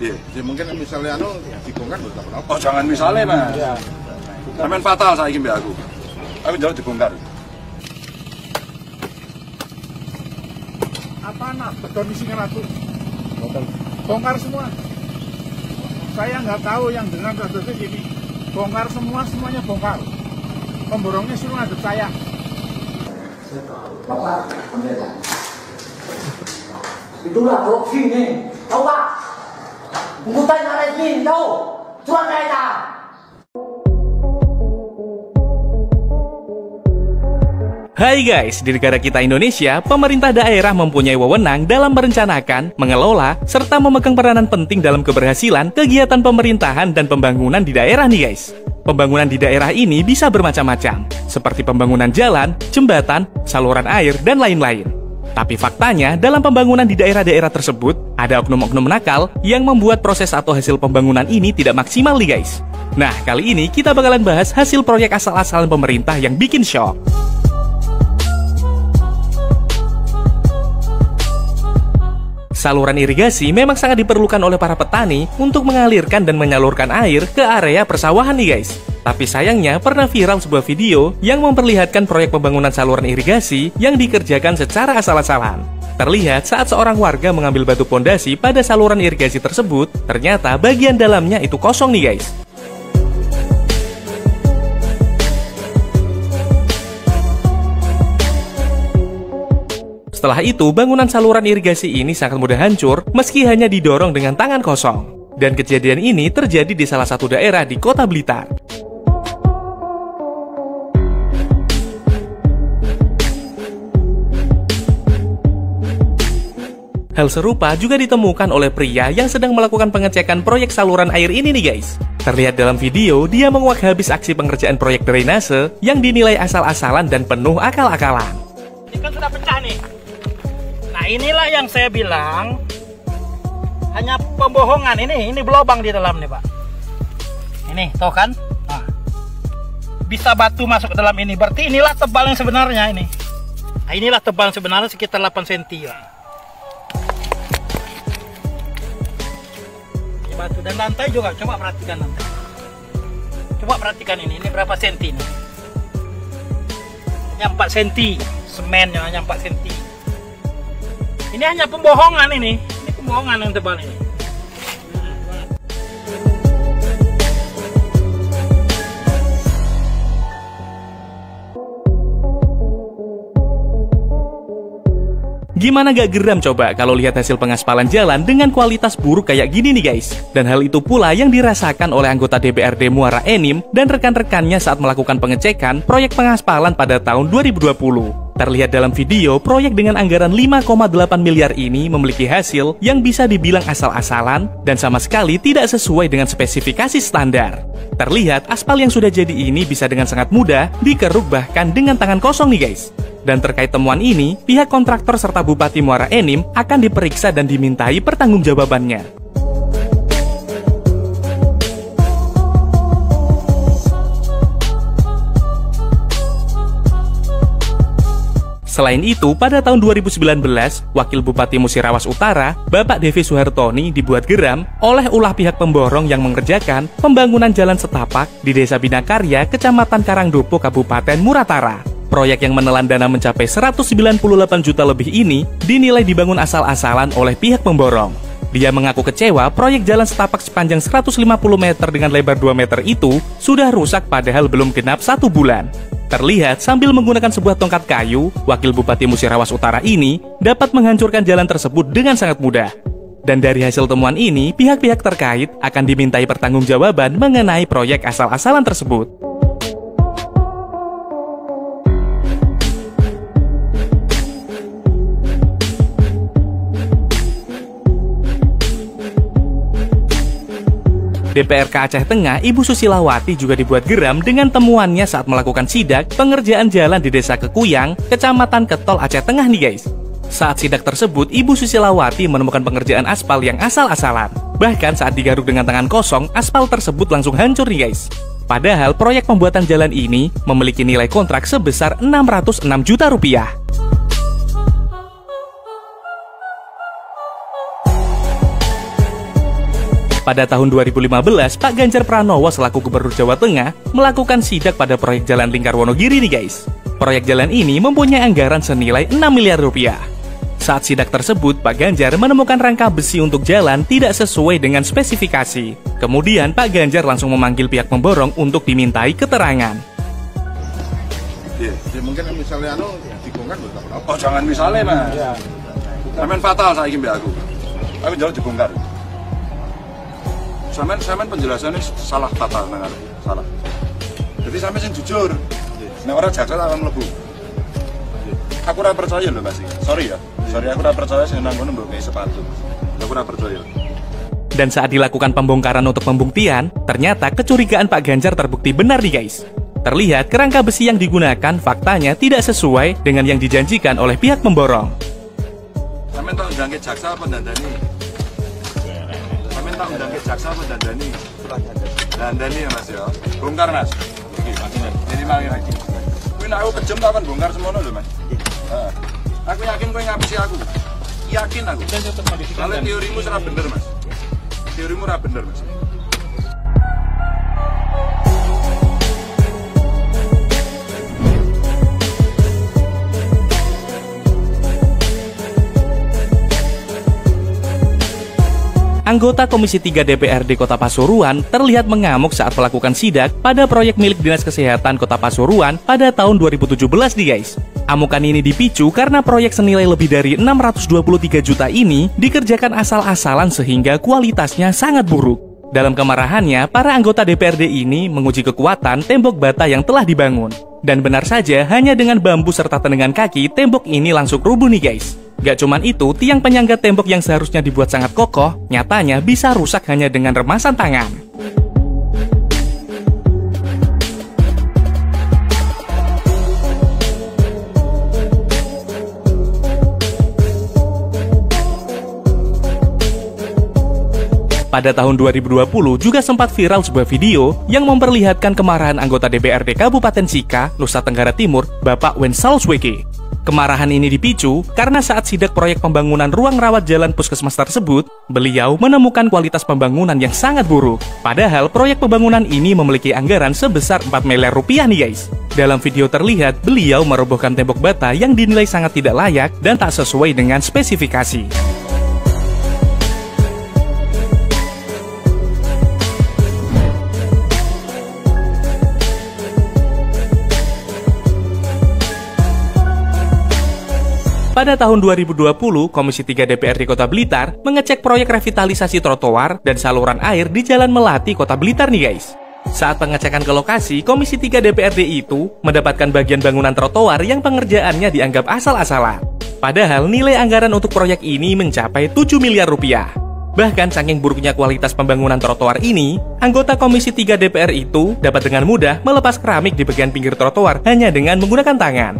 Iya. Ya mungkin misalnya dibongkar nggak apa-apa. Oh jangan misalnya mas. Iya. Sampean fatal saya ingin aku. Aku jauh dibongkar. Apa beton di sini ratu? Bongkar semua. Saya nggak tahu yang dengan terus ini. Bongkar semuanya bongkar. Pemborongnya suruh ngadep saya. Bapak, pendeta. Itulah blok sini, tahu Pak? Bukan arah ini, tahu? Cuma kereta. Hai guys, di negara kita Indonesia, pemerintah daerah mempunyai wewenang dalam merencanakan, mengelola, serta memegang peranan penting dalam keberhasilan kegiatan pemerintahan dan pembangunan di daerah nih guys. Pembangunan di daerah ini bisa bermacam-macam, seperti pembangunan jalan, jembatan, saluran air, dan lain-lain. Tapi faktanya, dalam pembangunan di daerah-daerah tersebut, ada oknum-oknum nakal yang membuat proses atau hasil pembangunan ini tidak maksimal nih guys. Nah, kali ini kita bakalan bahas hasil proyek asal-asalan pemerintah yang bikin shock. Saluran irigasi memang sangat diperlukan oleh para petani untuk mengalirkan dan menyalurkan air ke area persawahan nih guys. Tapi sayangnya pernah viral sebuah video yang memperlihatkan proyek pembangunan saluran irigasi yang dikerjakan secara asal-asalan. Terlihat saat seorang warga mengambil batu pondasi pada saluran irigasi tersebut, ternyata bagian dalamnya itu kosong nih guys. Setelah itu, bangunan saluran irigasi ini sangat mudah hancur meski hanya didorong dengan tangan kosong. Dan kejadian ini terjadi di salah satu daerah di Kota Blitar. Hal serupa juga ditemukan oleh pria yang sedang melakukan pengecekan proyek saluran air ini nih guys. Terlihat dalam video, dia menguak habis aksi pengerjaan proyek drainase yang dinilai asal-asalan dan penuh akal-akalan. Ini kan sudah pecah nih. Nah inilah yang saya bilang hanya pembohongan. Ini berlubang di dalam nih Pak. Ini tahu kan? Nah, bisa batu masuk ke dalam ini. Berarti inilah tebal yang sebenarnya ini. Nah, inilah tebal yang sebenarnya sekitar 8 cm lah. Ini batu dan lantai juga. Coba perhatikan lantai. Coba perhatikan ini berapa senti ini? Hanya 4 cm. Semennya hanya 4 cm. Ini hanya pembohongan ini pembohongan yang tebal ini. Gimana gak geram coba kalau lihat hasil pengaspalan jalan dengan kualitas buruk kayak gini nih guys. Dan hal itu pula yang dirasakan oleh anggota DPRD Muara Enim dan rekan-rekannya saat melakukan pengecekan proyek pengaspalan pada tahun 2020. Terlihat dalam video, proyek dengan anggaran 5,8 miliar ini memiliki hasil yang bisa dibilang asal-asalan dan sama sekali tidak sesuai dengan spesifikasi standar. Terlihat aspal yang sudah jadi ini bisa dengan sangat mudah dikeruk bahkan dengan tangan kosong nih guys. Dan terkait temuan ini, pihak kontraktor serta Bupati Muara Enim akan diperiksa dan dimintai pertanggungjawabannya. Selain itu, pada tahun 2019, Wakil Bupati Musirawas Utara, Bapak Devi Suhartoni dibuat geram oleh ulah pihak pemborong yang mengerjakan pembangunan jalan setapak di Desa Binakarya, Kecamatan Karangdopo, Kabupaten Muratara. Proyek yang menelan dana mencapai 198 juta lebih ini dinilai dibangun asal-asalan oleh pihak pemborong. Dia mengaku kecewa proyek jalan setapak sepanjang 150 meter dengan lebar 2 meter itu sudah rusak padahal belum genap 1 bulan. Terlihat sambil menggunakan sebuah tongkat kayu, Wakil Bupati Musirawas Utara ini dapat menghancurkan jalan tersebut dengan sangat mudah. Dan dari hasil temuan ini, pihak-pihak terkait akan dimintai pertanggungjawaban mengenai proyek asal-asalan tersebut. DPRK Aceh Tengah, Ibu Susilawati juga dibuat geram dengan temuannya saat melakukan sidak pengerjaan jalan di Desa Kekuyang, Kecamatan Ketol, Aceh Tengah nih guys. Saat sidak tersebut, Ibu Susilawati menemukan pengerjaan aspal yang asal-asalan. Bahkan saat digaruk dengan tangan kosong, aspal tersebut langsung hancur nih guys. Padahal proyek pembuatan jalan ini memiliki nilai kontrak sebesar 606 juta rupiah. Pada tahun 2015, Pak Ganjar Pranowo selaku Gubernur Jawa Tengah melakukan sidak pada proyek Jalan Lingkar Wonogiri nih guys. Proyek jalan ini mempunyai anggaran senilai 6 miliar rupiah. Saat sidak tersebut, Pak Ganjar menemukan rangka besi untuk jalan tidak sesuai dengan spesifikasi. Kemudian Pak Ganjar langsung memanggil pihak pemborong untuk dimintai keterangan. Ya mungkin misalnya dibongkar berapa? Oh jangan misalnya mas. Sampean fatal saiki mbak aku. Aku jauh dibongkar. Sampean penjelasannya salah fatal nang aku. Salah. Jadi sampean sing jujur. Nek ora jaksa akan mlebu. Aku ora percaya lho Mas. Sorry ya. Sorry aku ora percaya sing nang ngono mbok sepatu. Aku ora percaya. Dan saat dilakukan pembongkaran untuk pembuktian, ternyata kecurigaan Pak Ganjar terbukti benar nih guys. Terlihat kerangka besi yang digunakan faktanya tidak sesuai dengan yang dijanjikan oleh pihak pemborong. Sampeyan tak undang ke jaksa apa dandani? Sampeyan tak undang ke jaksa apa dandani? Dandani ya Mas ya. Bongkar Mas. Ini mangi lagi. Kuwi nek aku kejem tak akan bongkar semono lho Mas. Heeh. Aku yakin kowe ngapisi aku. Yakin aku. Kalau teorimu ora bener Mas. Teorimu ora bener Mas. Anggota Komisi 3 DPRD Kota Pasuruan terlihat mengamuk saat melakukan sidak pada proyek milik Dinas Kesehatan Kota Pasuruan pada tahun 2017 nih guys. Amukan ini dipicu karena proyek senilai lebih dari 623 juta ini dikerjakan asal-asalan sehingga kualitasnya sangat buruk. Dalam kemarahannya, para anggota DPRD ini menguji kekuatan tembok bata yang telah dibangun. Dan benar saja, hanya dengan bambu serta tendangan kaki, tembok ini langsung rubuh nih guys. Gak cuman itu, tiang penyangga tembok yang seharusnya dibuat sangat kokoh, nyatanya bisa rusak hanya dengan remasan tangan. Pada tahun 2020 juga sempat viral sebuah video yang memperlihatkan kemarahan anggota DPRD Kabupaten Sika, Nusa Tenggara Timur, Bapak Wensalus Weke. Kemarahan ini dipicu karena saat sidak proyek pembangunan ruang rawat jalan puskesmas tersebut, beliau menemukan kualitas pembangunan yang sangat buruk. Padahal proyek pembangunan ini memiliki anggaran sebesar 4 miliar rupiah nih guys. Dalam video terlihat beliau merobohkan tembok bata yang dinilai sangat tidak layak dan tak sesuai dengan spesifikasi. Pada tahun 2020, Komisi 3 DPRD Kota Blitar mengecek proyek revitalisasi trotoar dan saluran air di Jalan Melati, Kota Blitar nih guys. Saat pengecekan ke lokasi, Komisi 3 DPRD itu mendapatkan bagian bangunan trotoar yang pengerjaannya dianggap asal-asalan. Padahal nilai anggaran untuk proyek ini mencapai 7 miliar rupiah. Bahkan saking buruknya kualitas pembangunan trotoar ini, anggota Komisi 3 DPR itu dapat dengan mudah melepas keramik di bagian pinggir trotoar hanya dengan menggunakan tangan.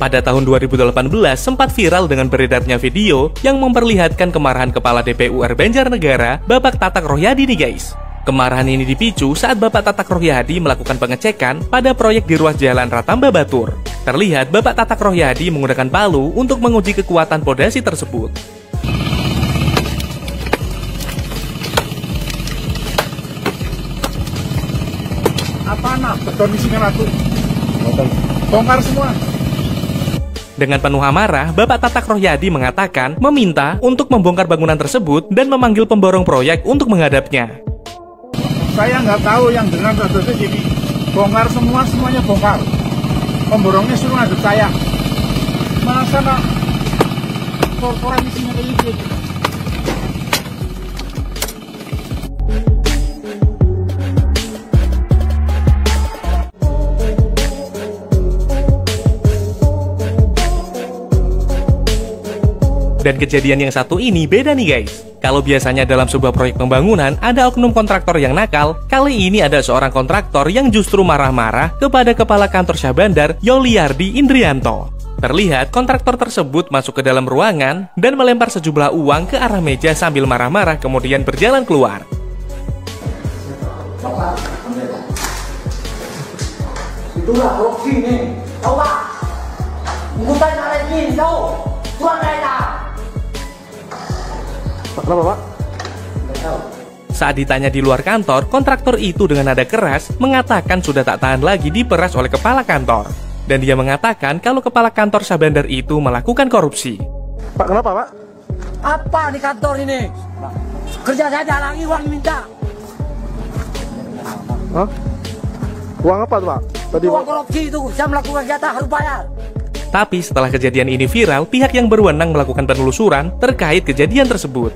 Pada tahun 2018 sempat viral dengan beredarnya video yang memperlihatkan kemarahan Kepala DPUR Banjarnegara, Bapak Tatak Rohyadi nih guys. Kemarahan ini dipicu saat Bapak Tatak Rohyadi melakukan pengecekan pada proyek di ruas jalan Ratamba Batur. Terlihat Bapak Tatak Rohyadi menggunakan palu untuk menguji kekuatan pondasi tersebut. Apa nak beton isinya ratu? Bongkar semua. Dengan penuh amarah, Bapak Tatak Rohyadi mengatakan meminta untuk membongkar bangunan tersebut dan memanggil pemborong proyek untuk menghadapnya. Saya nggak tahu yang dengan terjadi ini. Bongkar semua, semuanya bongkar. Pemborongnya suruh ngadep saya. Masa nak korporan isinya kayak gitu? Dan kejadian yang satu ini beda nih guys. Kalau biasanya dalam sebuah proyek pembangunan ada oknum kontraktor yang nakal, kali ini ada seorang kontraktor yang justru marah-marah kepada Kepala Kantor Syah Bandar Yoliardi Indrianto. Terlihat kontraktor tersebut masuk ke dalam ruangan dan melempar sejumlah uang ke arah meja sambil marah-marah kemudian berjalan keluar. Itulah korupsi nih, tahu pak? Pungutan lagi, tahu? Surat mereka. Kenapa Pak? Nggak tahu. Saat ditanya di luar kantor, kontraktor itu dengan nada keras mengatakan sudah tak tahan lagi diperas oleh kepala kantor. Dan dia mengatakan kalau kepala kantor Syahbandar itu melakukan korupsi. Pak, kenapa Pak? Apa di kantor ini? Kerja saya halangi uang minta. Hah? Uang apa tuh Pak? Tadi Uang korupsi itu, saya melakukan kegiatan harus bayar. Tapi setelah kejadian ini viral, pihak yang berwenang melakukan penelusuran terkait kejadian tersebut.